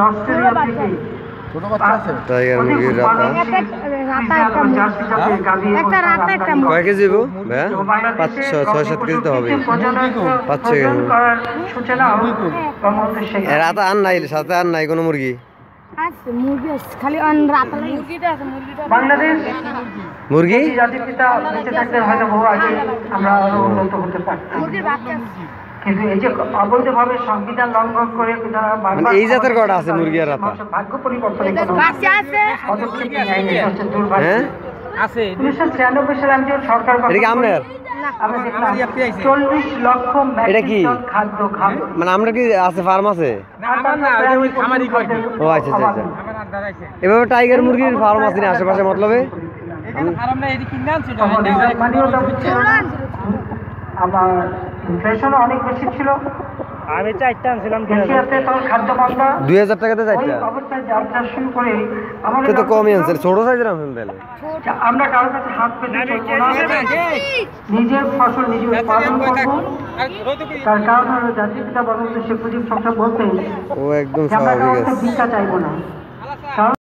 Australia থেকে ছোট বাচ্চা আছে টাইগার মুরগির রাতা কয় কেজি গো ভাইয়া 5-6-7 কেজি তো হবে 5-6 কেজি রাতা আর নাই সাথে আর নাই কোনো মুরগি বাংলাদেশ মুরগি জাতির পিতা বেঁচে থাকতে হয়তো বহু আগে আমরা আরো উন্নত হতে পারতাম কিন্তু এই যে অবৈধভাবে সংবিধান লঙ্ঘন করে যারা মানে এই জাতের কটা আছে মুরগি আর রাতা ভাগ্য পরিবর্তনের পদক্ষেপ নেয়নি, হচ্ছে দুর্ভাগ্য। হ্যাঁ আছে 1996 সালে আমি যখন সরকার এটা কি আপনার আমরা দেখলাম 40 লক্ষ এটা কি? মেট্রিক টন খাদ্য খাদ্য মানে আমরা কি আছে ফার্ম আছে ও আচ্ছা আচ্ছা আচ্ছা এভাবে টাইগার মুরগির ফার্ম আছে না আশেপাশে মতলবে আমার ইনফ্লেশন অনেক বেশি ছিল, আমি 4টা আনছিলাম এশিয়াতে তখন খাদ্য পান্তা 2000 টাকাতে ওই চাইটা অবস্থায় যাত্রা শুরু করে আমাদের তো কমই আনছে ছোট সাইজের আনছেন তাহলে আমরা কারোর কাছে হাত পেতে চলবো না, নিজের ফসল নিজে উৎপাদন করবো। তার কারণ হলো জাতির পিতা বঙ্গবন্ধু শেখ মুজিব সবসময় বলতেন ও একদম যে আমরা স্বাভাবিক কারোর আছে কাছে ভিক্ষা চাইবো না।